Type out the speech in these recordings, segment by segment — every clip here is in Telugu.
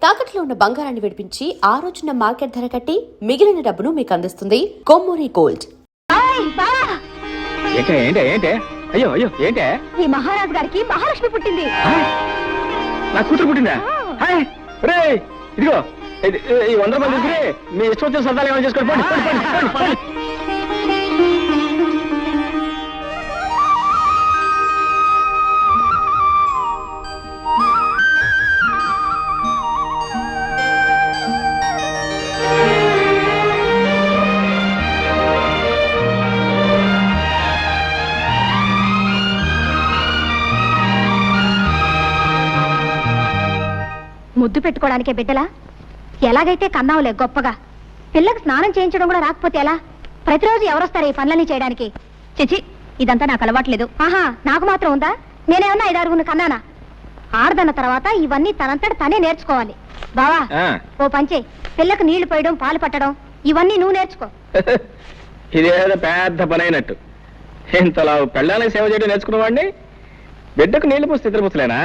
తాకట్లో ఉన్న బంగారాన్ని విడిపించి ఆ రోజున మార్కెట్ ధర కట్టి మిగిలిన డబ్బును మీకు అందిస్తుంది కొమ్మూరి గోల్డ్. అయ్యో అయ్యో ఏంటే ఈ మహారాజు గారికి మహాలక్ష్మి పుట్టింది. నా కూతురు పుట్టిందా? ఇదిగో ఈ 100 మంది మీ ఇష్టం వచ్చిన సరదాలు ఏమైనా చేసుకోండి. ముద్దు పెట్టుకోవడానికే బిడ్డలా? ఎలాగైతే కన్నావులే గొప్పగా. పిల్లకి స్నానం చేయించడం కూడా రాకపోతే ఎలా? ప్రతిరోజు ఎవరొస్తారు ఈ పనులన్నీ చేయడానికి? చిచి, ఇదంతా నాకు అలవాట్లేదు. ఆహా, నాకు మాత్రం ఉందా? నేనేమన్నా 5-6 కన్నానా? ఆడదన్న తర్వాత ఇవన్నీ తనంతట తనే నేర్చుకోవాలి. బావా, ఓ పంచే, పిల్లకు నీళ్లు పోయడం, పాలు పట్టడం ఇవన్నీ నువ్వు నేర్చుకో. ఇదేదో పెద్ద పని అయినట్టు ఇంతలా పెళ్ళానికి సేవ చేయడం నేర్చుకున్నవాడిని బిడ్డకు నీళ్లు పోస్తే ఇద్దరు పుస్తలేనా?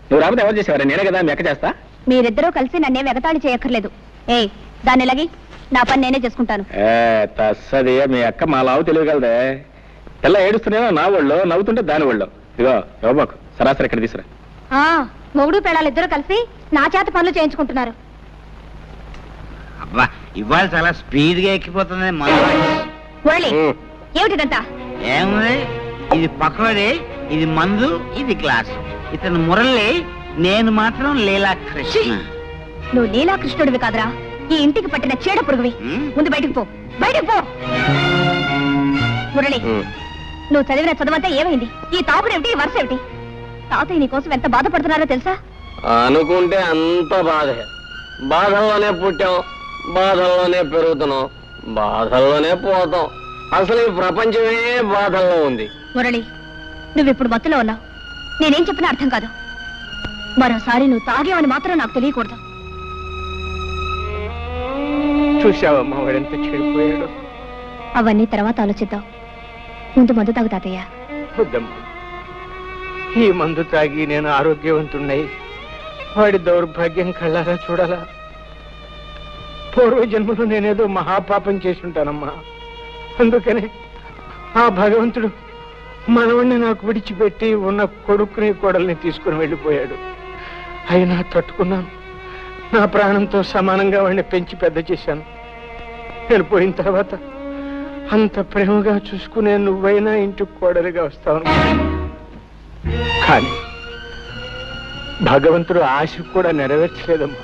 నువ్వు రాకపోతే ఎవరు చేసేవారు? నేనే కదా మెక్క చేస్తా. మీరిద్దరూ కలిసి నన్నే వెగతాళి చేయక్కర్లేదు. దాన్ని లగి నా పని నేనే చేసుకుంటాను. తస్సది, మీ అక్క మా లావు తెలియగలదే. పిల్ల ఏడుస్తున్నాయో నా ఒళ్ళో, నవ్వుతుంటే దాని ఒళ్ళో. ఇదిగో ఇవ్వబాకు, సరాసరి ఇక్కడ తీసురా. మొగుడు పెళ్ళాలు ఇద్దరు కలిసి నా చేత పనులు చేయించుకుంటున్నారు. అబ్బా, ఇవాళ చాలా స్పీడ్ గా ఎక్కిపోతుంది. ఏమిటిదంతా? ఏముంది, ఇది పకోడీ, ఇది మందు, ఇది గ్లాసు. ఇతను మురళి, నేను మాత్రం లీలాకృష్ణ. నువ్వు లీలాకృష్ణుడివి కాదురా, ఈ ఇంటికి పట్టిన చీడ పురుగువి. ముందు బయటికి పో, బయటికి పో. మురళి, నువ్వు చదివిన చదువంతా ఏమైంది? ఈ తాపుడేమిటి, ఈ వరుస ఏమిటి? తాతయ్య నీ కోసం ఎంత బాధపడుతున్నారో తెలుసా? అనుకుంటే అంత బాధే. బాధల్లోనే పుట్టాం, బాధల్లోనే పెరుగుతున్నాం, బాధల్లోనే పోతాం. అసలు ఈ ప్రపంచమే బాధల్లో ఉంది. మురళి, నువ్విప్పుడు మత్తులో ఉన్నావు. నేనేం చెప్పినా అర్థం కాదు. మరోసారి నువ్వు తాగేవని మాత్రం నాకు తెలియకూడదు. చూసావమ్మా వాడెంత చెడిపోయాడు. అవన్నీ తర్వాత ఆలోచిద్దాం. ముందు మందు తాగు తాతయ్య. వద్దమ్మా, ఈ మందు తాగి నేను ఆరోగ్యవంతున్నై వాడి దౌర్భాగ్యం కళ్ళారా చూడాలా? పూర్వజన్మలో నేనేదో మహాపాపం చేసుంటానమ్మా. అందుకనే ఆ భగవంతుడు మనవణ్ణి నాకు విడిచిపెట్టి ఉన్న కొడుకుని కోడల్ని తీసుకుని వెళ్ళిపోయాడు. అయినా తట్టుకున్నాను. నా ప్రాణంతో సమానంగా వాడిని పెంచి పెద్ద చేశాను. నేను పోయిన తర్వాత అంత ప్రేమగా చూసుకునే నువ్వైనా ఇంటికి కోడలిగా వస్తావు. కానీ భగవంతుడు ఆశ కూడా నెరవేర్చలేదమ్మా.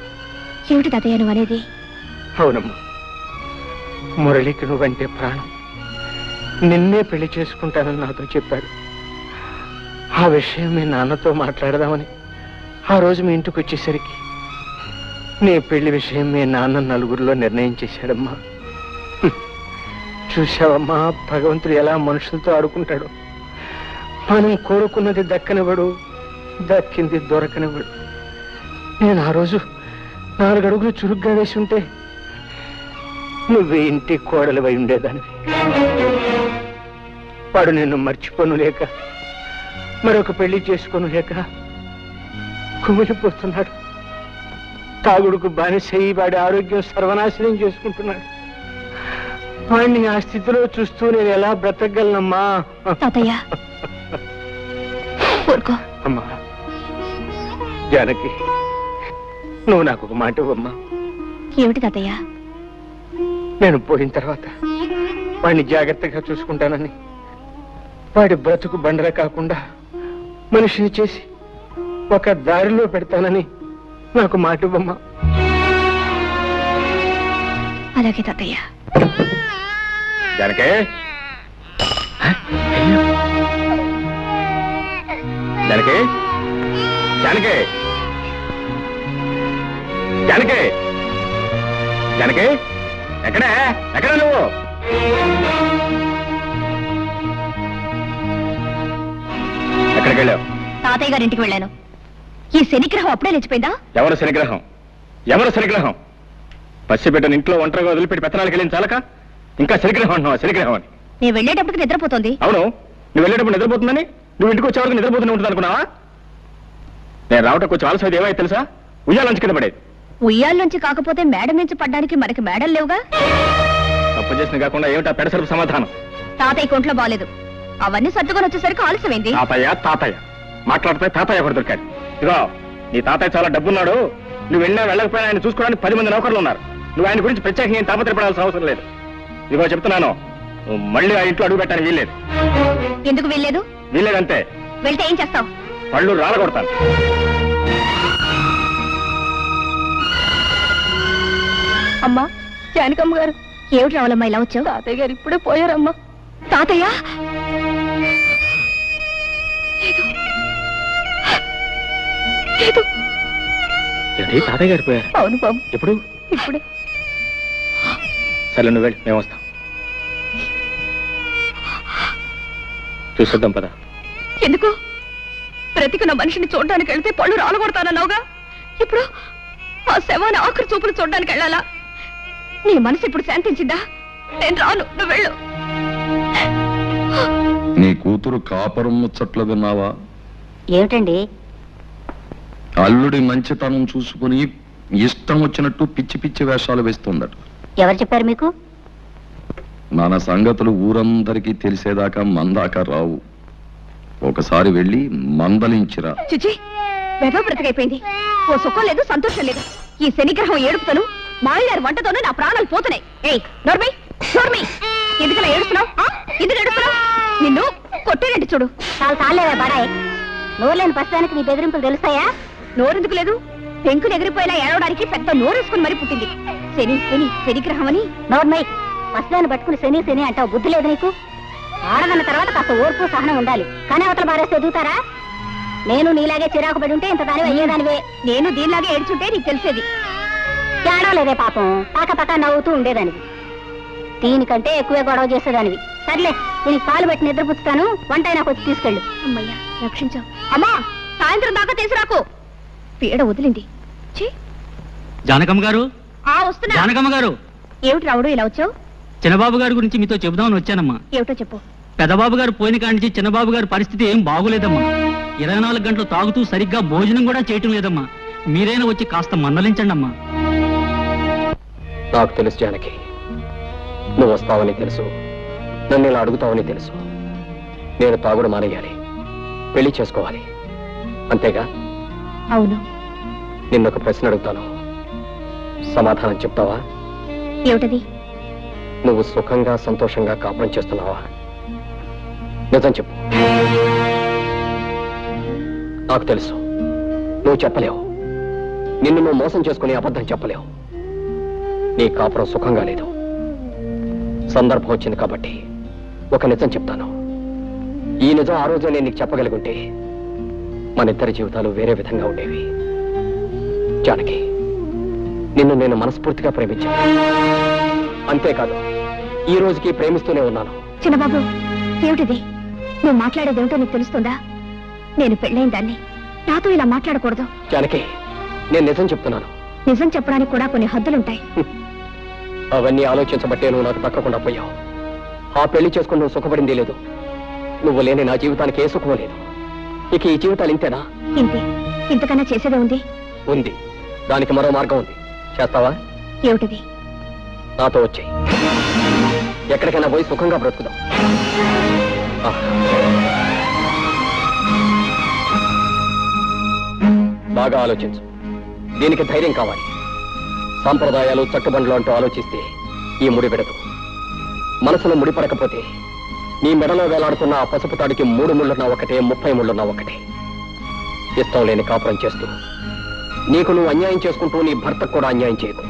ఏమిటి తాతయ్య నువ్వు అనేది? అవునమ్మా, మురళికి నువ్వంటే ప్రాణం. నిన్నే పెళ్లి చేసుకుంటానని నాతో చెప్పాడు. ఆ విషయం మీ నాన్నతో మాట్లాడదామని ఆ రోజు మీ ఇంటికి వచ్చేసరికి నీ పెళ్లి విషయం మీ నాన్న నలుగురిలో నిర్ణయం చేశాడమ్మా. చూసావమ్మా, భగవంతుడు ఎలా మనుషులతో ఆడుకుంటాడు. మనం కోరుకున్నది దక్కనివ్వడు, దక్కింది దొరకనివ్వడు. నేను ఆ రోజు 4 అడుగులు చురుగ్గా వేసి ఉంటే నువ్వే ఇంటి కోడలివై ఉండేదానివి. వాడు నిన్ను మర్చిపోను లేక, మరొక పెళ్లి చేసుకోను లేక కుమిలిపోతున్నాడు. తాగుడుకు బానిసయి వాడి ఆరోగ్యం సర్వనాశనం చేసుకుంటున్నాడు. వాడిని ఆ స్థితిలో చూస్తూ నేను ఎలా బ్రతకగలనమ్మా? తాతయ్య, అమ్మా జానకి, నువ్వు నాకు ఒక మాట ఇవ్వమ్మా. ఏమిటి తాతయ్య? నేను పోయిన తర్వాత వాడిని జాగ్రత్తగా చూసుకుంటానని, వాడి బ్రతుకు బండర కాకుండా మనిషిని చేసి ఒక దారిలో పెడతానని నాకు మాట ఇవ్వమ్మా. అలాగే తాతయ్య. జానకే, జానకే, జానకే, జానకే, జానకే, ఎక్కడా ఎక్కడా నువ్వు? ఎక్కడికి వెళ్ళావు? తాతయ్య గారింటికి వెళ్ళాను. ఈ శనిగ్రహం అప్పుడే లేచిపోయిందా? ఎవరు శనిగ్రహం? ఎవరు శనిగ్రహం? పసిబిడ్డను ఇంట్లో ఒంటరిగా వదిలిపెట్టి పెత్తనాలకు వెళ్ళిన చాలక ఇంకా శనిగ్రహం అంటున్నావా? శనిగ్రహం అని నేను వెళ్ళేటప్పటికి నిద్రపోతుంది. అవును, నువ్వు వెళ్ళేటప్పుడు నిద్రపోతుందని నువ్వు ఇంటికి వచ్చేవరకు నిద్రపోతూనే ఉంటుంది అనుకున్నావా? నేను రావటం కొంచెం ఆలస్యం ఏమైతే తెలుసా? ఉయ్యాలంచి కింద పడేది. ఉయ్యాల నుంచి కాకపోతే మేడ నుంచి పడ్డానికి మనకి మేడలు లేవుగా. తప్పు చేసిన కాకుండా ఏమిటా పెడసరపు సమాధానం? తాతయ్య కొంట్లో బాలేదు, అవన్నీ సర్దుకొని వచ్చేసరికి ఆలస్యమైంది. తాతయ్య మాట్లాడితే తాతయ్య ఒకటి దొరికాడు. ఇదిగో నీ తాతయ్య చాలా డబ్బున్నాడు, నువ్వు వెళ్ళకపోయినా ఆయన చూసుకోవడానికి 10 మంది నౌకర్లు ఉన్నారు. నువ్వు ఆయన గురించి ప్రత్యేకంగా తాపత్రపడాల్సిన అవసరం లేదు. ఇదిగో చెప్తున్నాను, నువ్వు మళ్ళీ ఆ ఇంట్లో అడుగు పెట్టడానికి వీల్లేదు. ఎందుకు వీల్లేదు? వీల్లేదంతే. వెళ్తే ఏం చేస్తావు? పళ్ళు రాలగొడతాను. అమ్మా, జానకమ్మ గారు. ఏమిటి రావాలమ్మా ఇలా వచ్చావు? తాతయ్య గారు ఇప్పుడే పోయారమ్మా. తాతయ్య? తాతయ్య గారు పోయారు? అవును బాబు. ఎప్పుడు? ఇప్పుడే. సరే నువ్వు వెళ్ళి, మేము వస్తాం. చూసేద్దాం పదా. ఎందుకు? బ్రతికిన మనిషిని చూడడానికి వెళ్తే పళ్ళు రాలగొడతానన్నావుగా, ఇప్పుడు ఆ శవాన్ని ఆఖరి చూపులు చూడడానికి వెళ్ళాలా? నీ మనసు ఇప్పుడు శాంతించిందా? నేను రాను, నువ్వు వెళ్ళు. నీ కూతురు కాపురం ముచ్చట్లు విన్నావా? ఏమిటండి? అల్లుడి మంచితనం చూసుకుని ఇష్టం వచ్చినట్టు పిచ్చి పిచ్చి వేషాలు వేస్తుందట. ఎవరు చెప్పారు మీకు? మన సంగతులు ఊరందరికీ తెలిసేదాకా మందాక రావు. ఒకసారి వెళ్ళి మందలించిరా. చిచి, వెధవ బ్రతికైపోయింది. ఓ సుఖం లేదు, సంతోషం లేదు. ఈ శనిగ్రహం ఏడుపుతోను, మాయగారి వంటతోనూ నా ప్రాణాలు పోతున్నాయి. ఏయ్ నోర్మై, నోర్మై, ఎందుకలా ఏడుస్తున్నావు? ఎందుకు ఏడుస్తున్నావు? నిన్ను కొట్టేనండి చూడు. చాలా సార్లేవే బడాయ్. నోరులేని పచ్చదానికి నీ బెదిరింపులు తెలుస్తాయా? నోరెందుకు లేదు? పెంకులు ఎగిరిపోయేలా ఏడవడానికి పెద్ద నోరేసుకుని మరీ పుట్టింది. శని శని శనిగ్రహం అని. నోర్మై, పచ్చదాన్ని పట్టుకుని శని శని అంటావు. బుద్ధి లేదు నీకు? ఆడదన్న తర్వాత కాస్త ఓర్పు సహనం ఉండాలి. కానీ అవతల బారేస్తే ఎదుగుతారా? నేను నీలాగే చిరాకు పడి ఉంటే ఇంత దానివి అయ్యేదానివే. నేను దీనిలాగే ఏడ్చుంటే నీకు తెలిసేది. ఏడవలేదే పాపం, పక్క నవ్వుతూ ఉండేదానివి. దీనికంటే ఎక్కువే గొడవ చేసేదానివి. సర్లే, దీనికి పాలు పెట్టి నిద్రపుచ్చుతాను, వంట నాకు వచ్చి తీసుకెళ్ళు. అమ్మయ్యా, రక్షించావు. అమ్మా, సాయంత్రం దాకా తీసుకురాకు. పీడ వదిలింది. జానకమ్మ గారు, వస్తున్నా. జానకమ్మ గారు. ఏమిటి రావుడు ఇలా వచ్చావు? చిన్నబాబు గారి గురించి మీతో చెబుదామని వచ్చానమ్మా. ఏమిటో చెప్పు. పెదబాబు గారు పోయిన కాడి నుంచి చిన్నబాబు గారి పరిస్థితి ఏం బాగులేదమ్మా. 24 గంటలు తాగుతూ సరిగ్గా భోజనం కూడా చేయటం లేదమ్మా. మీరైనా వచ్చి కాస్త మందలించండి అమ్మా. నాకు తెలుసు జానకి, నువ్వు వస్తావని తెలుసు, నన్ను ఇలా అడుగుతావని తెలుసు. నేను తాగుడు మానేయాలి, పెళ్లి చేసుకోవాలి, అంతేగా? అవును. నిన్నొక ప్రశ్న అడుగుతాను, సమాధానం చెప్తావా? ఏమిటది? నువ్వు సుఖంగా సంతోషంగా కాపురం చేస్తున్నావా? నిజం చెప్పు. నాకు తెలుసు నువ్వు చెప్పలేవు. నిన్ను నువ్వు మోసం చేసుకుని అబద్ధం చెప్పలేవు. నీ కాపురం సుఖంగా లేదు. సందర్భం వచ్చింది కాబట్టి ఒక నిజం చెప్తాను. ఈ నిజం ఆ రోజే నేను నీకు చెప్పగలుగుంటే మన ఇద్దరి జీవితాలు వేరే విధంగా ఉండేవి. జానకి, నిన్ను నేను మనస్ఫూర్తిగా ప్రేమించాను. అంతేకాదు, ఈ రోజుకి ప్రేమిస్తూనే ఉన్నాను. చిన్నబాబు, ఏమిటిది? నువ్వు మాట్లాడేది ఏమిటో నీకు తెలుస్తుందా? నేను పెళ్ళైన దాన్ని, నాతో ఇలా మాట్లాడకూడదు. జానకి, నేను నిజం చెప్తున్నాను. నిజం చెప్పడానికి కూడా కొన్ని హద్దులుంటాయి. అవన్నీ ఆలోచించబట్టే నువ్వు నాకు దక్కకుండా పోయావు. ఆ పెళ్లి చేసుకుని నువ్వు సుఖపడింది లేదు. నువ్వు లేని నా జీవితానికి ఏ సుఖం లేదు. ఇక ఈ జీవితాలు ఇంతేనా? ఇంతే. ఇంతకన్నా చేసేదే ఉంది? ఉంది. దానికి మరో మార్గం ఉంది. చేస్తావా? ఏమిటది? నాతో వచ్చేయి. ఎక్కడికైనా పోయి సుఖంగా బ్రతుకుదాం. బాగా ఆలోచించు. దీనికి ధైర్యం కావాలి. సాంప్రదాయాలు చట్టుబండ్లు అంటూ ఆలోచిస్తే ఈ ముడి విడదు. మనసులో ముడిపడకపోతే నీ మెడలో వేలాడుతున్న ఆ పసుపు తాడికి 3 ముళ్ళున్నా ఒకటే, 30 ముళ్ళున్నా ఒకటే. ఇష్టం లేని కాపురం చేస్తూ నీకు నువ్వు అన్యాయం చేసుకుంటూ నీ భర్తకు కూడా అన్యాయం చేయకు.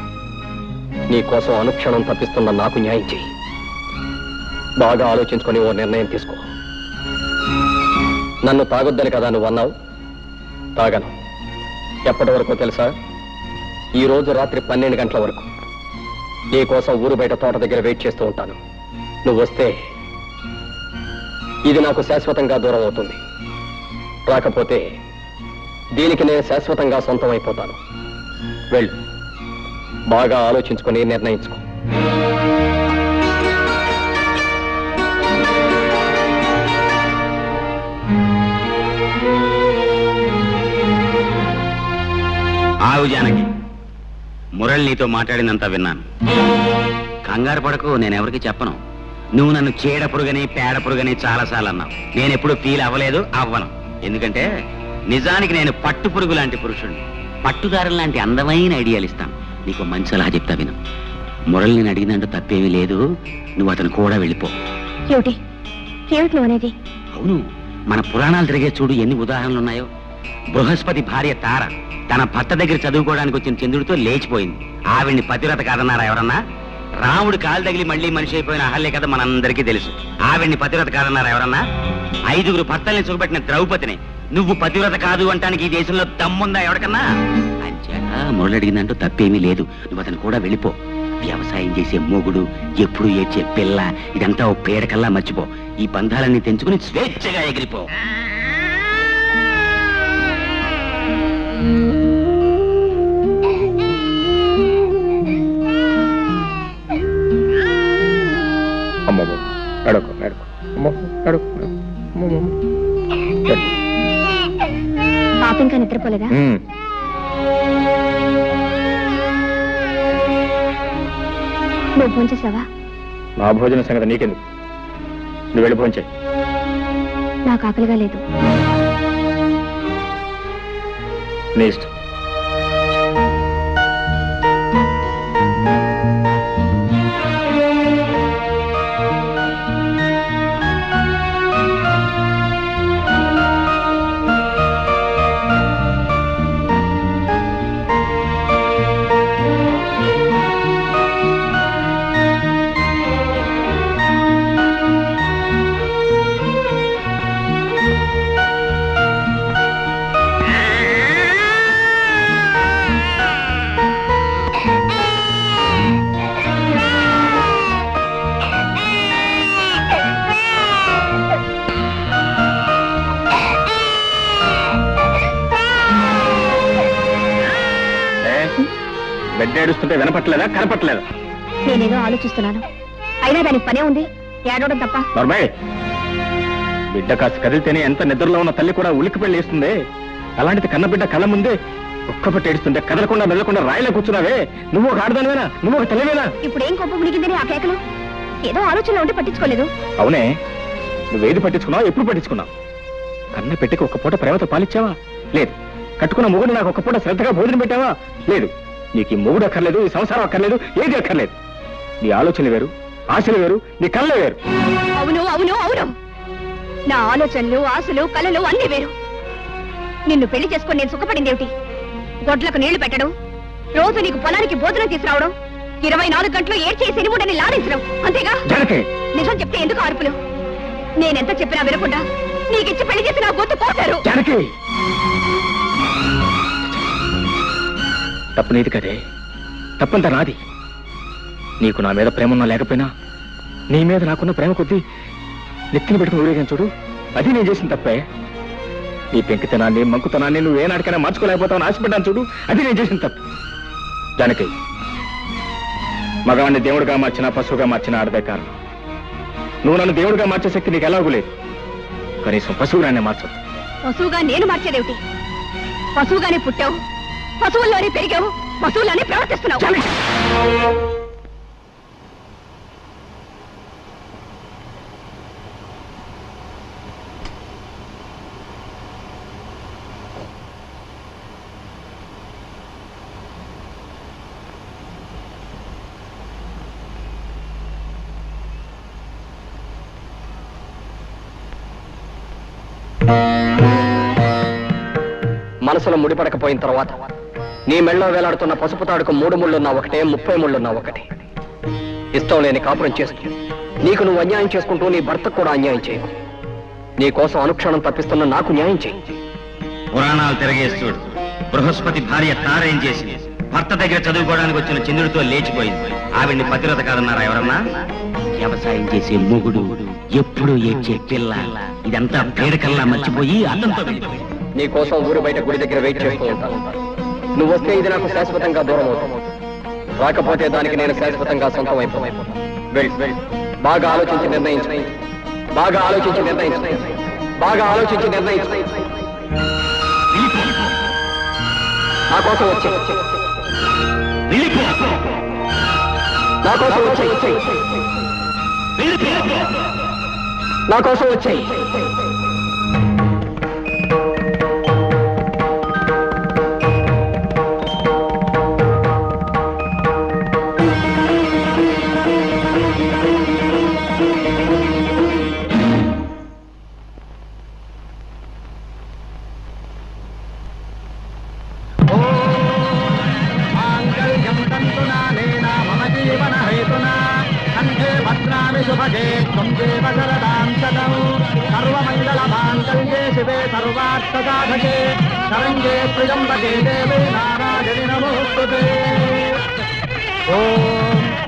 నీ కోసం అనుక్షణం తప్పిస్తున్న నాకు న్యాయం చేయి. బాగా ఆలోచించుకొని ఓ నిర్ణయం తీసుకో. నన్ను తాగొద్దని కదా నువ్వు అన్నావు. తాగను. ఎప్పటి వరకు తెలుసా? ఈ రోజు రాత్రి 12 గంటల వరకు నీ కోసం ఊరు బయట తోట దగ్గర వెయిట్ చేస్తూ ఉంటాను. నువ్వు వస్తే ఇది నాకు శాశ్వతంగా దూరం అవుతుంది. రాకపోతే దీనికి నేను శాశ్వతంగా సొంతం అయిపోతాను. వెళ్ళు. బాగా ఆలోచించుకొని నిర్ణయించుకో. ఆగు జానకి, మురళి నీతో మాట్లాడినంత విన్నాను. కంగారు పడకు, నేనెవరికి చెప్పను. నువ్వు నన్ను చీడ పురుగని పేడ పురుగని చాలాసార్లు అన్నావు. నేనెప్పుడు ఫీల్ అవ్వలేదు, అవ్వను. ఎందుకంటే నిజానికి నేను పట్టు పురుగు లాంటి పురుషుడిని. పట్టుదారులు లాంటి అందమైన ఐడియాలు ఇస్తాను. నీకు మంచి సలహా చెప్తా విను. మురళి నేను అడిగినంటూ తప్పేమీ లేదు. నువ్వు అతను కూడా వెళ్ళిపో. ఏమిటి ఏమిటి నువ్వు అనేది? అవును, మన పురాణాలు తిరిగే చూడు ఎన్ని ఉదాహరణలు ఉన్నాయో. బృహస్పతి భార్య తార తన భర్త దగ్గర చదువుకోవడానికి వచ్చిన చంద్రుడితో లేచిపోయింది. ఆవిడ్ని పతివ్రత కాదన్నారా ఎవరన్నా? రాముడు కాలు తగిలి మళ్ళీ మనిషి అయిపోయిన అహల్య కథ మనందరికీ తెలుసు. ఆవిడ్ని పతివ్రత కాదన్నారా ఎవరన్నా? 5 భర్తల్ని చూపెట్టిన ద్రౌపదిని నువ్వు పతివ్రత కాదు అంటానికి ఈ దేశంలో దమ్ముందా ఎవరికన్నా? అంచేత మురళి అడిగిందంటూ తప్పేమీ లేదు. నువ్వు అతను కూడా వెళ్ళిపో. వ్యవసాయం చేసే మొగుడు, ఎప్పుడు ఏడ్చే పిల్ల, ఇదంతా ఓ పేడకల్లా మర్చిపో. ఈ బంధాలన్నీ తెంచుకుని స్వేచ్ఛగా ఎగిరిపో. అమ్మో అడుకో అడుకో అమ్మో అడుకో పాప ఇంకా నిద్రపోలేదా? నువ్వు ఫోన్ చేసావా? నా భోజన సంగతి నీకెందుకు? నువ్వు వెళ్ళి భోంచే. నాకు ఆకలిగా లేదు. నీ ఇష్టం. బిడ్డ ఏడుస్తుంటే వినపట్లేదా, కనపట్లేదా? నేనేదో ఆలోచిస్తున్నాను. అయినా దానికి పనే ఉంది, ఏడవడం తప్ప. నర్మయ్, బిడ్డ కాస్త కదిలితేనే ఎంత నిద్రలో ఉన్న తల్లి కూడా ఉలిక్కి పెళ్లి వేస్తుంది. అలాంటిది కన్నబిడ్డ కళ్ళ ముందే ఒక్కపట్టి ఏడుస్తుంటే కదలకుండా మెదలకుండా రాయిలో కూర్చున్నావే. నువ్వు ఒక ఆడదానివేనా? నువ్వు ఒక తల్లివేనా? ఇప్పుడు ఏం కోపం మునిగిందని ఆ కేకలు? ఏదో ఆలోచనలో ఉంటే పట్టించుకోలేదు. అవునే, నువ్వేది పట్టించుకున్నావు, ఎప్పుడు పట్టించుకున్నావు? కన్న పెట్టికి ఒక్క పూట ప్రేమతో పాలిచ్చావా? లేదు. కట్టుకున్న మొగుడు నాకు ఒక్క పూట శ్రద్ధగా భోజనం పెట్టావా? లేదు. నీకు ఈ మొగుడు అక్కర్లేదు, ఈ సంసారం అక్కర్లేదు, ఏది అక్కర్లేదు. నీ ఆలోచనలు వేరు, ఆశలు వేరు, నీ కళ్ళే వేరు. అవును అవును అవును, నా ఆలోచనలు, ఆశలు, కళలు అన్నీ వేరు. నిన్ను పెళ్లి చేసుకుని నేను సుఖపడిందేమిటి? గొడ్లకు నీళ్లు పెట్టడం, రోజు నీకు పొలానికి భోజనం తీసుకురావడం, 24 గంటలు ఏడ్చేసి సినిముడని లాడించడం, అంతేగా? నిజం చెప్తే ఎందుకు అరుపులు? నేనెంత చెప్పినా వినకుండా నీకిచ్చి పెళ్లి చేసి నా గొంతు కోసారు. తప్పు నీది కదే, తప్పంతా నాది. నీకు నా మీద ప్రేమ ఉన్నా లేకపోయినా నీ మీద నాకున్న ప్రేమ కొద్దీ నెత్తిన పెట్టుకుని ఊరేగాను చూడు, అది నేను చేసిన తప్పే. నీ పెంకితనాన్ని, మంకుతనాన్ని నువ్వు ఏనాటికైనా మార్చుకోలేకపోతావు ఆశపడ్డాను చూడు, అది నేను చేసిన తప్పు. జానకి, మగవాడిని దేవుడిగా మార్చినా పశువుగా మార్చినా ఆడదే కారణం. నువ్వు నన్ను దేవుడిగా మార్చే శక్తి నీకు ఎలాగూ లేదు. కనీసం పశువుగానే మార్చదు. పశువుగా నేను మార్చేదేమిటి? పశువుగానే పుట్టావు, పశువుల్లోనే పెరిగావు, పశువుల్లోనే ప్రవర్తిస్తున్నావు. మనసులో ముడిపడకపోయిన తర్వాత నీ మెళ్ళో వేలాడుతున్న పసుపు తాడుకు 3 ముళ్ళున్నా ఒకటే, 30 ముళ్ళున్నా ఒకటే. ఇష్టం లేని కాపురం చేస్తూ నీకు నువ్వు అన్యాయం చేసుకుంటూ నీ భర్తకు కూడా అన్యాయం చేయకు. నీ కోసం అనుక్షణం తప్పిస్తున్న నాకు న్యాయం చేయి. పురాణాలు తిరగేస్తుడు బృహస్పతి భార్య తారేం చేసింది? భర్త దగ్గర చదువుకోవడానికి వచ్చిన చంద్రుడితో లేచిపోయింది. ఆవిడ్ని పతివ్రత కాదన్నారా ఎవరన్నా? వ్యవసాయం చేసే మొగుడు, ఎప్పుడు ఏడ్చే పిల్ల, ఇదంతా పేడకల్లా మర్చిపోయి అల్లంతో వెళ్ళిపోయింది. నీ కోసం ఊరు బయట గుడి దగ్గర వెయిట్ చేస్తూ ఉంటాను. నువ్వు వస్తే ఇది నాకు శాశ్వతంగా దూరం అవుతావు, రాకపోతే దానికి నేను శాశ్వతంగా సొంతం అయిపోతాను. వెళ్ళు, బాగా ఆలోచించి నిర్ణయించు, బాగా ఆలోచించి నిర్ణయించు, బాగా ఆలోచించి నిర్ణయించు. నా కోసం వచ్చి నా కోసం వచ్చాయి. నా కోసం వచ్చాయి.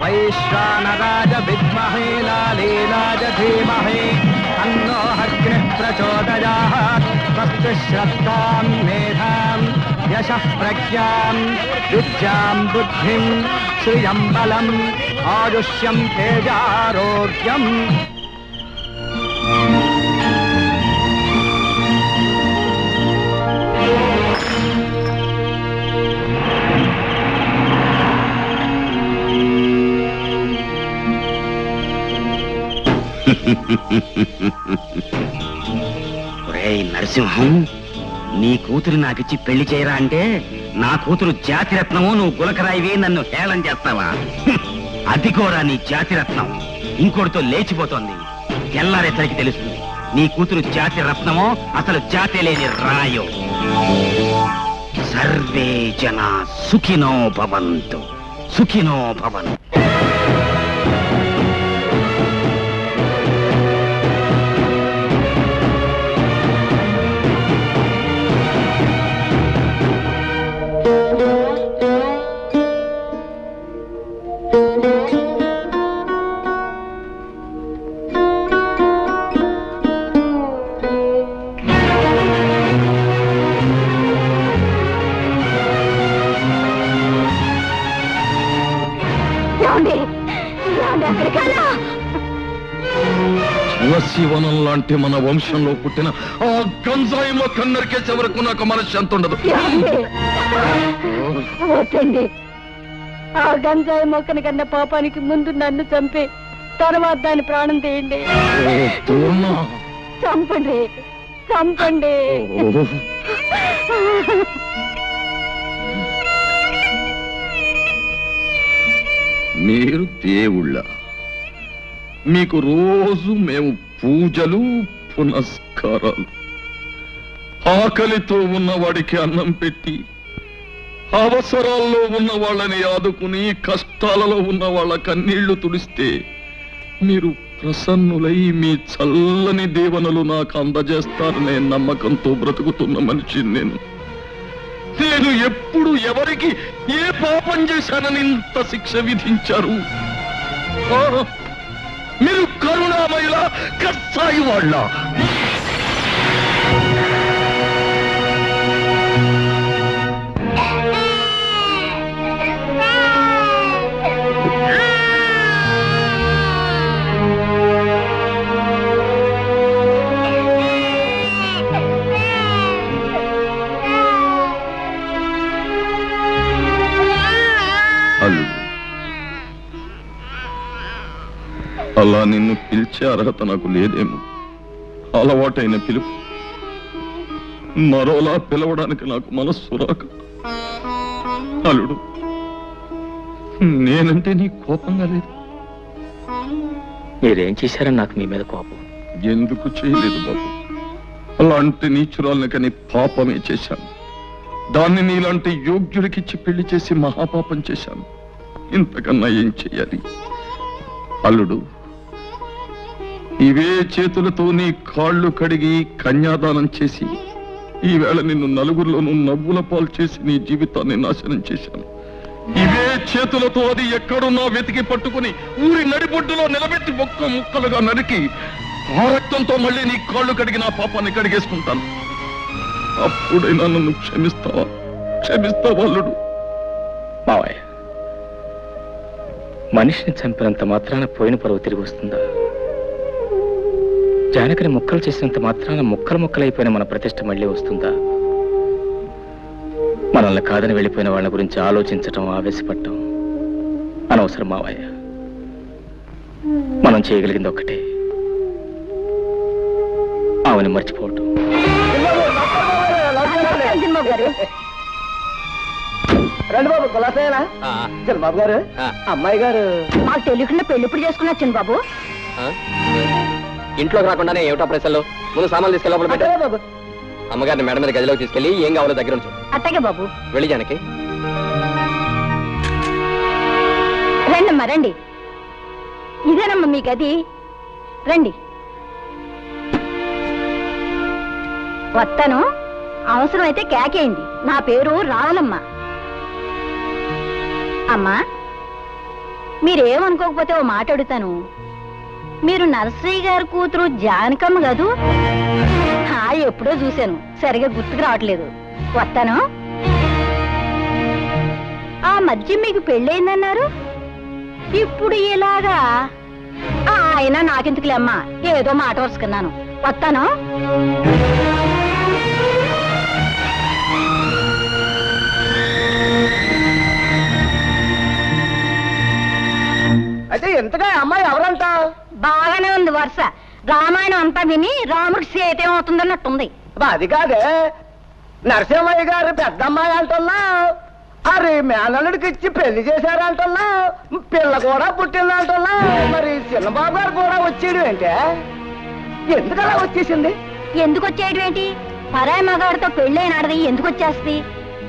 వైశ్వానరాజ విద్మహే లాలీలాజ ధీమహి తన్నో అగ్నిః ప్రచోదయాత్. స్వస్తి శ్రద్ధాం మేధాం యశః ప్రజ్ఞాం విద్యాం బుద్ధిం శ్రియం బలం ఆయుష్యం తేజారోగ్యం. ఒరేయ్ నరసింహం, నీ కూతురు నాకిచ్చి పెళ్లి చేయరా అంటే నా కూతురు జాతిరత్నము, నువ్వు గులకరాయివి, నన్ను హేళన చేస్తావా? అది కూడా నీ జాతిరత్నం ఇంకోటితో లేచిపోతోంది. తెల్లారేసరికి తెలుస్తుంది నీ కూతురు జాతి రత్నమో అసలు జాతి లేని రాయో. సర్వే జన సుఖినో భవంతు, సుఖినో భవంతు. శివనం లాంటి మన వంశంలో పుట్టిన ఆ గంజాయి మొక్క నరికేసే వరకు నాకు మనశ్శాంతి ఉండదు. వద్దండి, ఆ గంజాయి మొక్కని కన్నా పాపానికి ముందు నన్ను చంపి తర్వాత దాని ప్రాణం తీయండి. చంపండి, చంపండి. మీరు దేవుళ్ళ, మీకు రోజు మేము పూజలు పునస్కారాలు. ఆకలితో ఉన్నవాడికి అన్నం పెట్టి, అవసరాల్లో ఉన్న వాళ్ళని ఆదుకుని, కష్టాలలో ఉన్న వాళ్ళ కన్నీళ్లు తుడిస్తే మీరు ప్రసన్నులై మీ చల్లని దీవెనలు నాకు అందజేస్తారనే నమ్మకంతో బ్రతుకుతున్న మనిషిని నేను. నేను ఎప్పుడు ఎవరికి ఏ పాపం చేశానని ఇంత శిక్ష విధించారు? మీరు కరుణామయుల కసాయి వాళ్ళ. అలా నిన్ను పిలిచే అర్హత నాకు లేదేమో. అలవాటైన పిలుపు మరోలా పిలవడానికి నాకు మనస్సు రాక. అల్లుడు, నేనంటే నీ కోపంగా లేదు. మీరేం చేశారని నాకు మీ మీద కోపం? ఎందుకు చేయలేదు బాబు. అలాంటి నీచురాలని కానీ పాపమే చేశాను. దాన్ని నీలాంటి యోగ్యుడికిచ్చి పెళ్లి చేసి మహాపాపం చేశాను. ఇంతకన్నా ఏం చెయ్యాలి? అల్లుడు, ఇవే చేతులతో నీ కాళ్ళు కడిగి కన్యాదానం చేసి ఈవేళ నిన్ను నలుగురిలోనూ నవ్వుల పాలు చేసి నీ జీవితాన్ని నాశనం చేశాను. ఇవే చేతులతో అది ఎక్కడున్నా వెతికి పట్టుకుని ఊరి నడిబొడ్డులో నిలబెట్టి ఒక్క ముక్కలుగా నరికి ఆ రక్తంతో మళ్ళీ నీ కాళ్ళు కడిగి నా పాపాన్ని కడిగేసుకుంటాను. అప్పుడైనా నన్ను క్షమిస్తావా? క్షమిస్తావా అల్లుడు? మావయ్య, మనిషిని చంపినంత మాత్రాన పోయిన పరువు తిరిగి వస్తుందా? జానకిని ముక్కలు చేసినంత మాత్రాన ముక్కలు ముక్కలైపోయిన మన ప్రతిష్ట మళ్ళీ వస్తుందా? మనల్ని కాదని వెళ్ళిపోయిన వాళ్ళ గురించి ఆలోచించటం, ఆవేశపడటం అనవసరం మావయ్య. మనం చేయగలిగింది ఒక్కటే, ఆమెను మర్చిపోవటం. చిన్నబాబు గారు రండి బాబు, కులాసేనా చిన్నబాబు గారు? అమ్మాయి గారు మాకు తెలియకుండా పెళ్లి ఇప్పుడు చేసుకున్నారు చిన్నబాబు. ఇంట్లోకి రాకుండానే ఏమిటా ప్రశ్నలు? ముందు సామాన్లు తీసుకెళ్ళి లోపల పెట్టు. బాబు. అమ్మగారిని మేడం మీద గదిలోకి తీసుకెళ్ళి ఏం కావాలో దగ్గర ఉంచు. అట్టగే బాబు. వెళ్ళి జానకి. రండమ్మా రండి. ఇదేనమ్మా మీ గది, రండి. వస్తాను, అవసరమైతే కేకేయండి. నా పేరు రావులమ్మ. అమ్మా, మీరేమనుకోకపోతే ఓ మాట అడుగుతాను. మీరు నర్సరీ గారి కూతురు జానకమ్మ కదూ? ఎప్పుడో చూశాను, సరిగా గుర్తుకు రావట్లేదు. వస్తాను. ఆ మధ్య మీకు పెళ్ళయిందన్నారు, ఇప్పుడు ఇలాగా? అయినా నాకెందుకులే అమ్మా, ఏదో మాట వరుసుకున్నాను. వస్తాను. అయితే ఎంతగా అమ్మాయి ఎవరంట? బాగానే ఉంది వరుస. రామాయణం అంతా విని రాముడికి సీత ఏమవుతుందన్నట్టుంది. అది కాదే, నరసింహయ్య గారు పెద్దమ్మాయి అంటున్నా, అరే మేనల్లుడికి ఇచ్చి పెళ్లి చేశారంటున్నా, పిల్ల కూడా పుట్టిందంటున్నా. మరి చిన్నబాబు గారు కూడా వచ్చేయడం ఏంటే? ఎందుకలా వచ్చేసింది? ఎందుకు వచ్చేయడం ఏంటి? పరాయి మగాడితో పెళ్ళైనాడది ఎందుకు వచ్చేస్తుంది?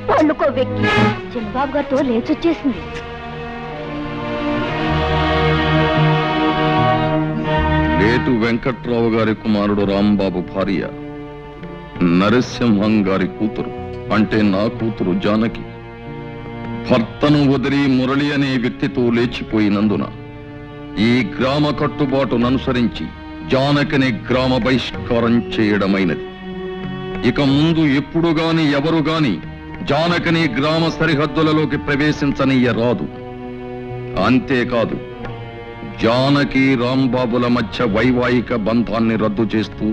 పళ్ళు కొవ్వెక్కి చిన్నబాబు గారితో లేచొచ్చేసింది. లేటు వెంకట్రావు గారి కుమారుడు రాంబాబు భార్య నరసింహం గారి కూతురు, అంటే నా కూతురు జానకి, భర్తను వదిలి మురళి అనే వ్యక్తితో లేచిపోయినందున ఈ గ్రామ కట్టుబాటును అనుసరించి జానకిని గ్రామ బహిష్కారం చేయడమైనది. ఇక ముందు ఎప్పుడు గాని ఎవరు గాని జానకిని గ్రామ సరిహద్దులలోకి ప్రవేశించనీయరాదు. అంతేకాదు, జానకి రాంబాబుల మధ్య వైవాహిక బంధాన్ని రద్దు చేస్తూ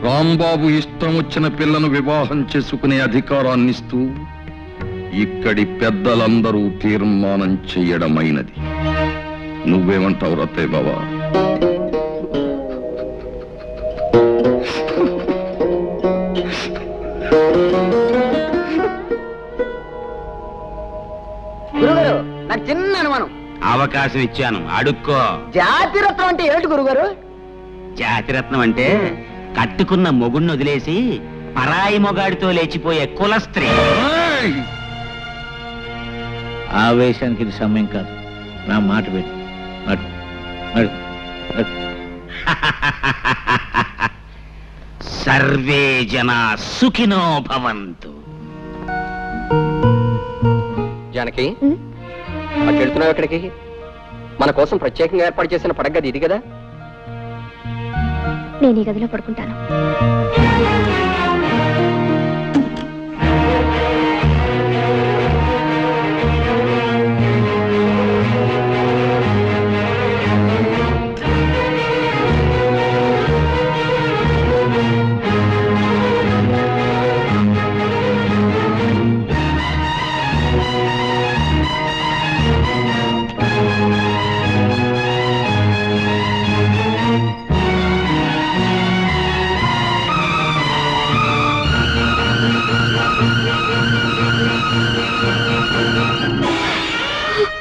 రాంబాబు ఇష్టం వచ్చిన పిల్లను వివాహం చేసుకునే అధికారాన్నిస్తూ ఇక్కడి పెద్దలందరూ తీర్మానం చెయ్యడమైనది. నువ్వేమంటావు రత్తయ్య బాబా? గురుగారు, నాకు చిన్న అనుమానం. అవకాశం ఇచ్చాను, అడుక్కో. జాతిరత్నం అంటే ఏమిటి గురుగారు? జాతిరత్నం అంటే కట్టుకున్న మొగుణ్ణి వదిలేసి పరాయి మొగాడితో లేచిపోయే కుల స్త్రీ. ఆవేశానికి ఇది సమయం కాదు. నా మాట విను. నడు, నడు, నడు. సర్వే జనా సుఖినో భవంతు. జానకి, అటు వెళ్తున్నావు ఎక్కడికి? మన కోసం ప్రత్యేకంగా ఏర్పాటు చేసిన పడగది ఇది కదా? నేను ఈ గదిలో పడుకుంటాను.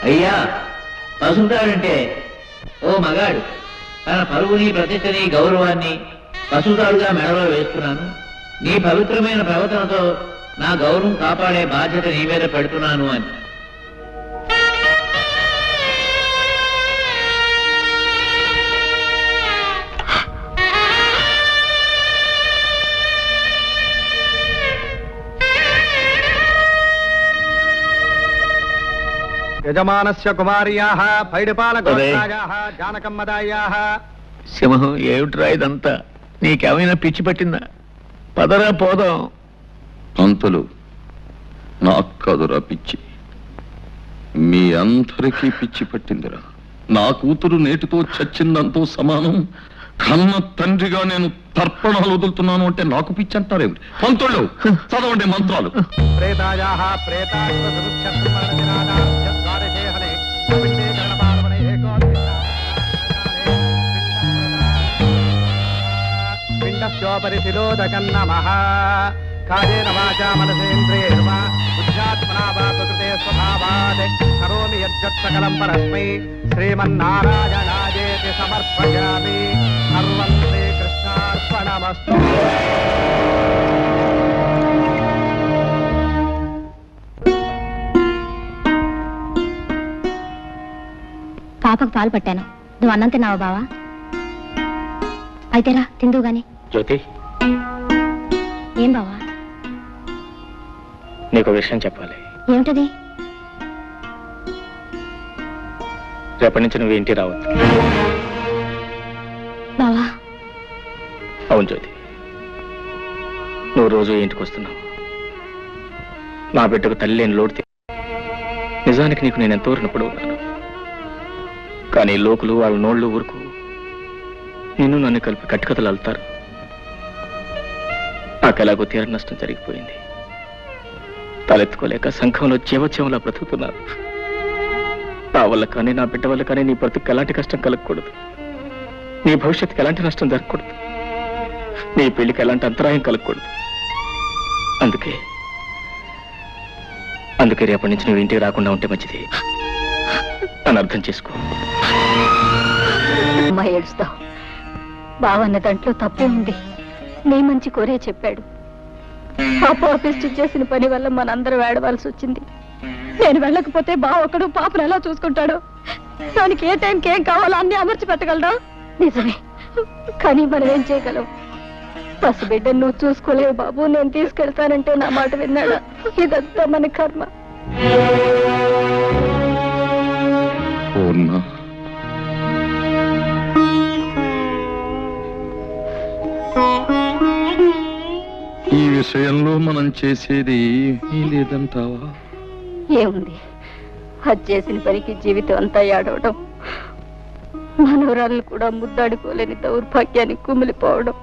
అయ్యా, పశువుతాడంటే ఓ మగాడు తన పరువుని, ప్రతిష్టని, గౌరవాన్ని పశువుతాడుగా మెడలో వేస్తున్నాను. నీ పవిత్రమైన ప్రవర్తనతో నా గౌరవం కాపాడే బాధ్యత నీ మీద పెడుతున్నాను అని. యజమానస్య కుమార్యాః పైడిపాలగోత్రాయాః జానకమ్మదాయాః. సింహం, ఏమిట్రా ఇదంతా? నీకేమైనా పిచ్చి పట్టిందా? పదరా పోదాం. అంతలు నాకు కాదురా పిచ్చి, మీ అందరికీ పిచ్చి పట్టిందిరా. నా కూతురు నేటితో చచ్చిందంతో సమానం. కన్న తండ్రిగా నేను తర్పణాలు వదులుతున్నాను అంటే నాకు పిచ్చి అంటారేమిటి? పంతుళ్ళు చదవండి మంత్రాలు. ప్రేతాయాః ప్రేతాయ పరిశిలోదకం నమః కాయేన వాచా మనసేంద్రియైర్వా బుద్ధ్యాత్మనా వా ప్రకృతే స్వభావాత్ కరోమి యజ్జత్ సకలం పరస్మై శ్రీమన్నారాయణాయేతి సమర్పయామి. సర్వం శ్రీకృష్ణార్పణమస్తు. పాపకు పాలు పట్టాను. నువ్వు అన్నం తిన్నావా బావా? అయితేరా తిందువు గాని. జ్యోతి, ఏం బావా? నీకు విషయం చెప్పాలి. ఏమిటది? రేపటి నుంచి నువ్వు ఇంటికి రావద్దు. బావా? అవును జ్యోతి, నువ్వు రోజు ఇంటికి వస్తున్నావు. నా బిడ్డకు తల్లి లేని లోటు. నిజానికి నీకు నేను ఎంతో రుణపడి ఉన్నాను. కానీ లోకులు వాళ్ళ నోళ్ళు ఊరుకు నిన్ను నన్ను కలిపి కట్టుకథలు అల్లుతారు. నాకు ఎలాగో తీర నష్టం జరిగిపోయింది. తలెత్తుకోలేక సంఘంలో జీవోత్సవంలా బ్రతుకుతున్నాను. నా వల్ల కానీ నా బిడ్డ వల్ల కానీ నీ బ్రతుకు ఎలాంటి కష్టం కలగకూడదు. నీ భవిష్యత్తుకి ఎలాంటి నష్టం జరగకూడదు. నీ పెళ్లికి ఎలాంటి అంతరాయం కలగకూడదు. అందుకే రేపటి నుంచి నువ్వు ఇంటికి రాకుండా ఉంటే మంచిది. నన్ను అర్థం చేసుకో. అమ్మా ఏడుస్తావు. బావన్న దాంట్లో తప్పే ఉంది. నీ మంచి కోరే చెప్పాడు. పాపిష్టి చేసిన పని వల్ల మనందరం ఏడవలసి వచ్చింది. నేను వెళ్ళకపోతే బావ ఒకడు పాపను ఎలా చూసుకుంటాడు? దానికి ఏ టైంకి ఏం కావాలో అన్ని అమర్చి పెట్టగలరా? నిజమే, కానీ మనం ఏం చేయగలం? పసిబిడ్డను నువ్వు చూసుకోలేవు బాబు. నేను తీసుకెళ్తానంటే నా మాట విన్నాడా? ఇదంతా మన కర్మ. ఈ విషయంలో మనం చేసేది ఏమీ లేదంటావా? ఏముంది, అది చేసిన పనికి జీవితం అంతా ఏడవడం, మనవరాళ్ళు కూడా ముద్దాడుకోలేని దౌర్భాగ్యానికి కుమిలిపోవడం.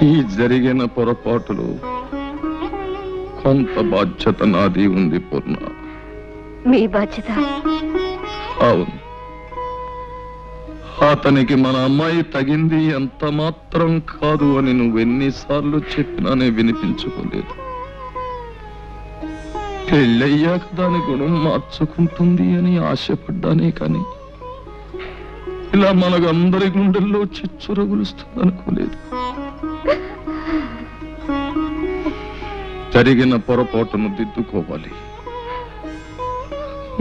ఈ జరిగిన పొరపాటులు కొంత బాధ్యత నాది ఉంది పూర్ణ. మీ బాధ్యత? అవును. అతనికి మన అమ్మాయి తగింది ఎంత మాత్రం కాదు అని నువ్వెన్నిసార్లు చెప్పినానే వినిపించుకోలేదు. పెళ్ళయ్యాక దాని గుణం మార్చుకుంటుంది అని ఆశపడ్డానే కానీ ఇలా మనకందరి గుండెల్లో చిచ్చురగులుస్తుంది అనుకోలేదు. జరిగిన పొరపాటును దిద్దుకోవాలి.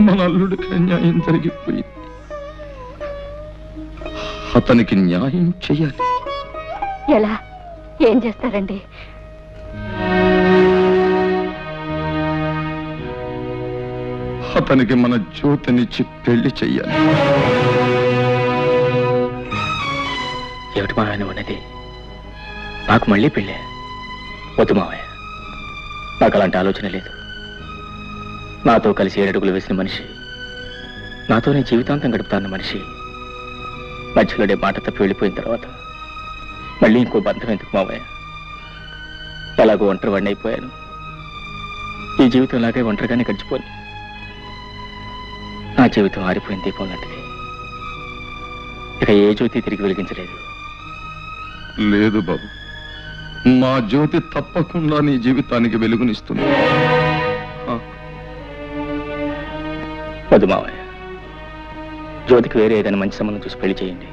మన అల్లుడికి న్యాయం జరిగిపోయింది. అతనికి న్యాయం చెయ్యాలి. ఎలా? ఏం చేస్తారండి? అతనికి మన జ్యోతినిచ్చి పెళ్లి చెయ్యాలి. ఏమిటి మావయ్య ఉన్నది? నాకు మళ్ళీ పెళ్ళే? వద్దు మావయ్య, నాకు అలాంటి ఆలోచన లేదు. నాతో కలిసి 7 అడుగులు వేసిన మనిషి, నాతోనే జీవితాంతం గడుపుతాన్న మనిషి మధ్యలోనే మాట తప్పి వెళ్ళిపోయిన తర్వాత మళ్ళీ ఇంకో బంధం ఎందుకు మావయ్య? ఎలాగో ఒంటరి వాడిని అయిపోయాను. ఈ జీవితం ఇలాగే ఒంటరిగానే గడిచిపోను. నా జీవితం ఆరిపోయిన దీపం లాంటిది. ఇక ఏ జ్యోతి తిరిగి వెలిగించలేదు. లేదు బాబు, మా జ్యోతి తప్పకుండా నీ జీవితానికి వెలుగునిస్తుంది. వద్దు మావయ్య, జ్యోతికి వేరే ఏదైనా మంచి సంబంధం చూసి పెళ్లి చేయండి.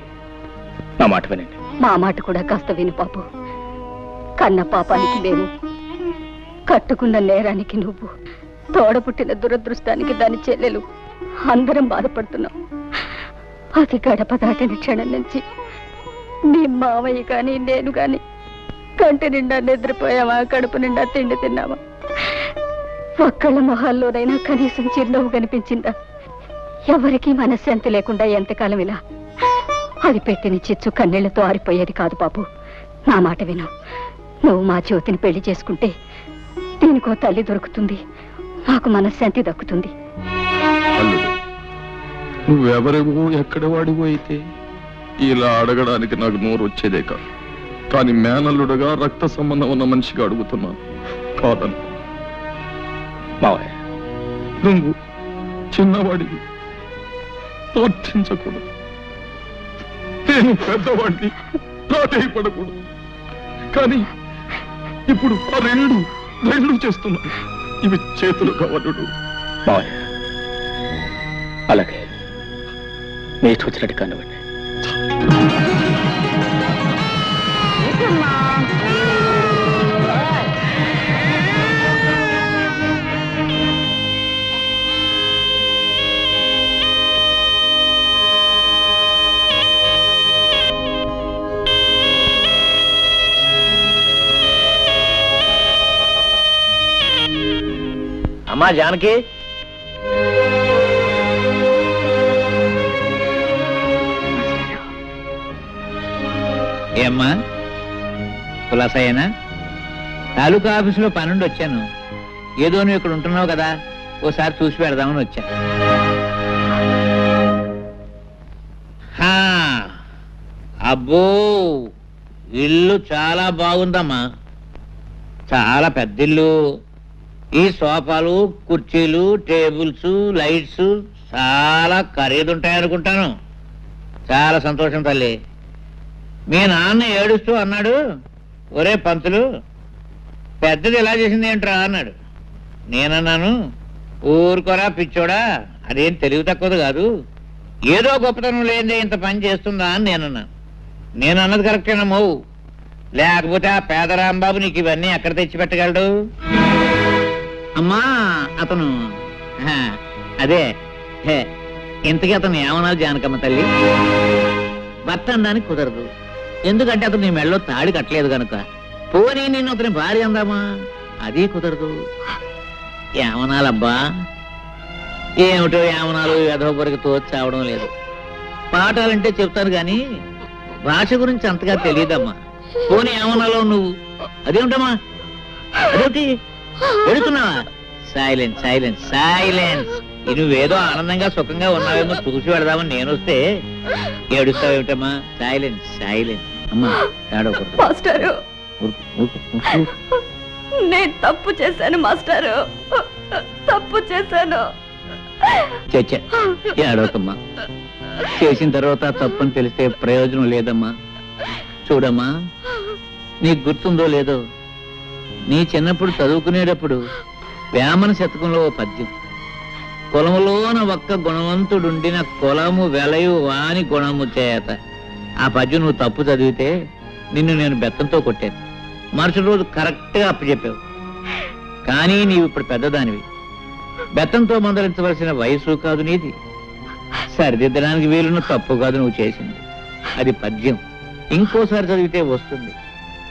నా మాట వినండి. మా మాట కూడా కాస్త విను బాబు. కన్న పాపానికి మేము, కట్టుకున్న నేరానికి నువ్వు, తోడపుట్టిన దురదృష్టానికి దాని చెల్లెలు అందరం బాధపడుతున్నాం. అది గడప దాటిన క్షణం నుంచి నీ మావయ్య కానీ నేను కానీ కంటి నిండా నిద్రపోయావా, కడుపు నిండా తిండి తిన్నావా? ఒక్కళ్ళ మొహాల్లోనైనా కనీసం చిరునవ్వు కనిపించిందా? ఎవరికీ మనశ్శాంతి లేకుండా ఎంతకాలం ఇలా? అది పెట్టిన చిచ్చు కన్నీళ్లతో ఆరిపోయేది కాదు బాబు. నా మాట విను. నువ్వు మా జ్యోతిని పెళ్లి చేసుకుంటే దీనికో తల్లి దొరుకుతుంది, మాకు మనశ్శాంతి దక్కుతుంది. అల్లుడు, నువ్వెవరివో ఎక్కడి వాడివో అయితే ఇలా అడగడానికి నాకు నోరు వచ్చేదే కాదు. కానీ మేనల్లుడుగా రక్త సంబంధం ఉన్న మనిషిగా అడుగుతున్నాను. కాదను. మావయ్య, నువ్వు చిన్నవాడివి, ప్రార్థించకూడదు. నేను పెద్దవాడిని, ప్రాధేయపడకూడదు. కానీ ఇప్పుడు ఆ రెండు చేస్తున్నాను. ఇవి చేతులు కావలుడు. మావయ్య, అలాగే నీ ఇష్టం వచ్చినట్టు కానివ్వండి. అమ్మా జానకి, ఏమ్మా కులాసయ్యనా? తాలూకా ఆఫీసులో పనుండి వచ్చాను. ఏదో నువ్వు ఇక్కడ ఉంటున్నావు కదా, ఓసారి చూసి పెడదామని వచ్చాను. అబ్బో, ఇల్లు చాలా బాగుందమ్మా, చాలా పెద్ద ఇల్లు. ఈ సోఫాలు, కుర్చీలు, టేబుల్స్, లైట్స్ చాలా ఖరీదుంటాయి అనుకుంటాను. చాలా సంతోషం తల్లి. మీ నాన్న ఏడుస్తూ అన్నాడు, ఒరే పంతులు, పెద్దది ఎలా చేసింది ఏంట్రా అన్నాడు. నేనన్నాను, ఊరుకోరా పిచ్చోడా, అదేం తెలివి తక్కువది కాదు, ఏదో గొప్పతనం లేదే ఇంత పని చేస్తుందా అని నేనన్నాను. నేను అన్నది కరెక్టేనమ్మో, లేకపోతే ఆ పేదరాంబాబు నీకు ఇవన్నీ ఎక్కడ తెచ్చి పెట్టగలడు? అమ్మా అతను అదే ఇంతకీ అతను ఏమన్నారు జానకమ్మ తల్లి? భర్త అనడానికి కుదరదు, ఎందుకంటే అతను నీ మెళ్ళలో తాడి కట్టలేదు కనుక. పోనీ నేను అతని భార్య అందామా, అది కుదరదు. ఏమనాలబ్బా? ఏమిటో ఏమనాలు యథోపరికి తోచావడం లేదు. పాఠాలంటే చెప్తాను గాని భాష గురించి అంతగా తెలియదమ్మా. పోనీ ఏమనాలో నువ్వు? అదేమిటమ్మా, అదేమిటి ఎడుతున్నావా? Silence silence silence. నువ్వేదో ఆనందంగా సుఖంగా ఉన్నావేమో చూసి పెడదామని నేను వస్తే ఏడుస్తావేమిటమ్మా? Silence silence. అమ్మా ఏడవకూడదు. మాస్టారు, నేను తప్పు చేశాను మాస్టారు, తప్పు చేశాను. చచ్చా, ఏడవకమ్మా. చేసిన తర్వాత తప్పని తెలిస్తే ప్రయోజనం లేదమ్మా. చూడమ్మా, నీకు గుర్తుందో లేదో, నీ చిన్నప్పుడు చదువుకునేటప్పుడు వేమన శతకంలో పద్యం, కులములోన ఒక్క గుణవంతుడుండిన కులము వెలయు వాని గుణము చేత. ఆ పద్యం నువ్వు తప్పు చదివితే నిన్ను నేను బెత్తంతో కొట్టాను. మరుసటి రోజు కరెక్ట్గా అప్పచెప్పావు. కానీ నీవు ఇప్పుడు పెద్దదానివి, బెత్తంతో మందలించవలసిన వయసు కాదు నీది. సరిదిద్దడానికి వీలున్న తప్పు కాదు నువ్వు చేసింది. అది పద్యం, ఇంకోసారి చదివితే వస్తుంది.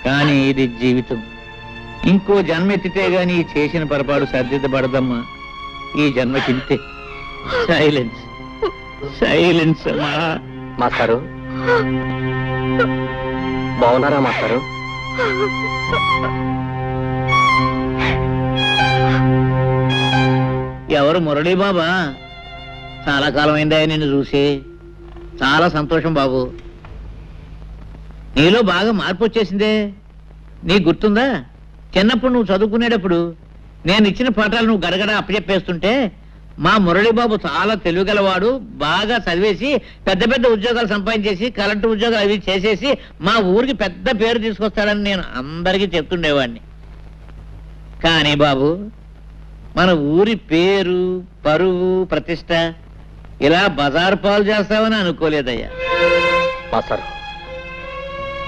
కానీ ఇది జీవితం. ఇంకో జన్మ ఎత్తితే గాని చేసిన పొరపాటు సరిదిద్దబడదమ్మా. ఈ జన్మకింతే. Silence silence. అమ్మా మాస్టారు, బాగున్నారా మాస్టారు? ఎవరు? మురళీ బాబా? చాలా కాలం అయిందా నిన్ను చూసి. చాలా సంతోషం బాబు. నీలో బాగా మార్పు వచ్చేసిందే. నీకు గుర్తుందా, చిన్నప్పుడు నువ్వు చదువుకునేటప్పుడు నేను ఇచ్చిన పాఠాలు నువ్వు గడగడ అప్పచెప్పేస్తుంటే మా మురళీబాబు చాలా తెలివిగలవాడు, బాగా చదివేసి పెద్ద పెద్ద ఉద్యోగాలు సంపాదించేసి కలెక్టర్ ఉద్యోగాలు అవి చేసేసి మా ఊరికి పెద్ద పేరు తీసుకొస్తాడని నేను అందరికీ చెప్తుండేవాడిని. కానీ బాబు, మన ఊరి పేరు, పరువు, ప్రతిష్ట ఇలా బజారు పాలు చేస్తావని అనుకోలేదయ్యా. మాస్టారు,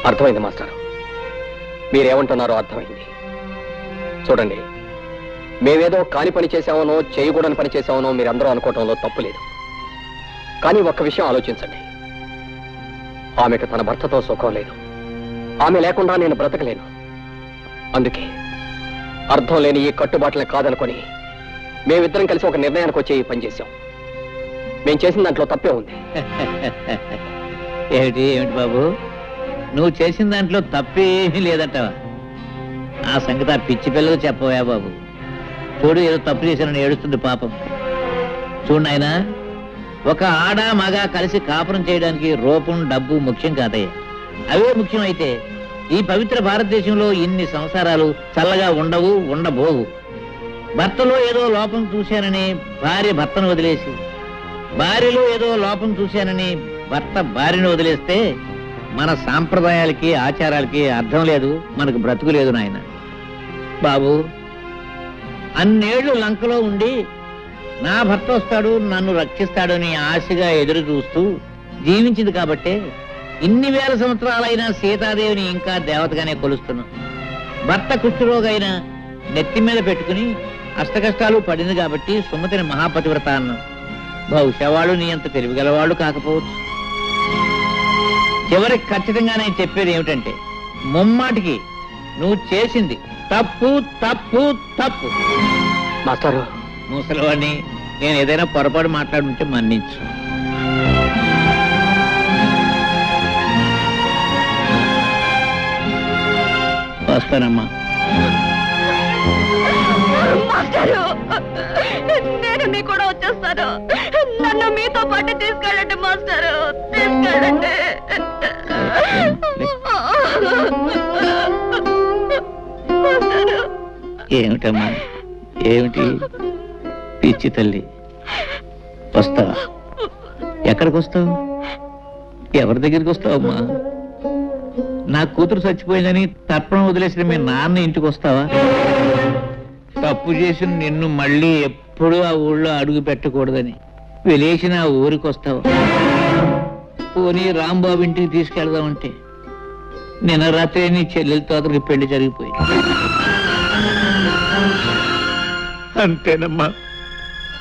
అర్థమైంది మాస్టారు, మీరేమంటున్నారో అర్థమైంది. చూడండి, మేమేదో కాని పని చేశామనో చేయకూడని పని చేశామనో మీరందరూ అనుకోవటంలో తప్పు లేదు. కానీ ఒక్క విషయం ఆలోచించండి, ఆమెకు తన భర్తతో సుఖం లేదు. ఆమె లేకుండా నేను బ్రతకలేను. అందుకే అర్థం లేని ఈ కట్టుబాట్లని కాదనుకొని మేమిద్దరం కలిసి ఒక నిర్ణయానికి వచ్చి ఈ పని చేశాం. మేం చేసిన దాంట్లో తప్పే ఉంది. ఏమిటి ఏమిటి బాబు, నువ్వు చేసిన దాంట్లో తప్పేమీ లేదంటావా? ఆ సంగతి ఆ పిచ్చి పిల్లలు చెప్పవా బాబు? చూడు, ఏదో తప్పు చేశానని ఏడుస్తుంది పాపం. చూడు నాయనా, ఒక ఆడ మగ కలిసి కాపురం చేయడానికి రూపం, డబ్బు ముఖ్యం కాదయ్యా. అవే ముఖ్యం అయితే ఈ పవిత్ర భారతదేశంలో ఇన్ని సంసారాలు చల్లగా ఉండవు, ఉండబోవు. భర్తలో ఏదో లోపం చూశానని భార్య భర్తను వదిలేసి, భార్యలో ఏదో లోపం చూశానని భర్త భార్యను వదిలేస్తే మన సాంప్రదాయాలకి ఆచారాలకి అర్థం లేదు, మనకు బ్రతుకు లేదు నాయన. బాబు, అన్నేళ్లు లంకలో ఉండి నా భర్త వస్తాడు నన్ను రక్షిస్తాడని ఆశగా ఎదురు చూస్తూ జీవించింది కాబట్టే ఇన్ని వేల సంవత్సరాలైనా సీతాదేవిని ఇంకా దేవతగానే కొలుస్తున్నాం. భర్త కుష్ఠరోగైనా నెత్తి మీద పెట్టుకుని అష్టకష్టాలు పడింది కాబట్టి సుమతిని మహాపతివ్రత అన్నాం. బహుశా వాళ్ళు నీ అంత తెలివిగలవాళ్ళు కాకపోవచ్చు. చివరికి ఖచ్చితంగా నేను చెప్పేది ఏమిటంటే, ముమ్మాటికి నువ్వు చేసింది తప్పు తప్పు తప్పు. మాస్టారు, ముసలివాడిని, నేను ఏదైనా పొరపాటు మాట్లాడుంటే మన్నించు. వస్తానమ్మా. మాస్టారు, నేను మీ కూడా వచ్చేస్తాను. నన్ను మీతో పాటు తీసుకెళ్ళండి మాస్టారు, తీసుకెళ్ళండి. ఏమిటమ్మా, ఏమిటి పిచ్చి తల్లి? వస్తావా? ఎక్కడికి వస్తావు? ఎవరి దగ్గరికి వస్తావమ్మా? నా కూతురు చచ్చిపోయిందని తర్పణం వదిలేసిన మీ నాన్న ఇంటికి వస్తావా? తప్పు చేసిన నిన్ను మళ్ళీ ఎప్పుడూ ఆ ఊళ్ళో అడుగు పెట్టకూడదని వెలేసిన ఆ ఊరికి వస్తావా? పోనీ రాంబాబు ఇంటికి తీసుకెళ్దామంటే నిన్న రాత్రి నీ చెల్లెలతో అతనికి పెళ్లి జరిగిపోయింది. అంతేనమ్మా,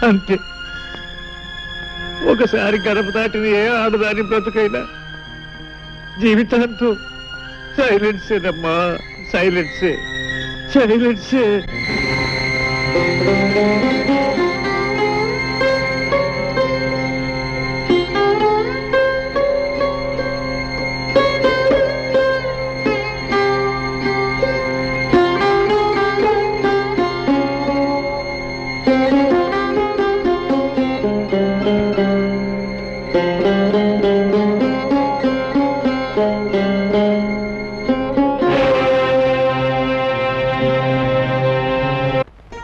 అంతే. ఒకసారి గడప దాటిన ఏ ఆడదాని బ్రతుకైనా జీవితాంతో సైలెన్సేనమ్మా, సైలెన్సే.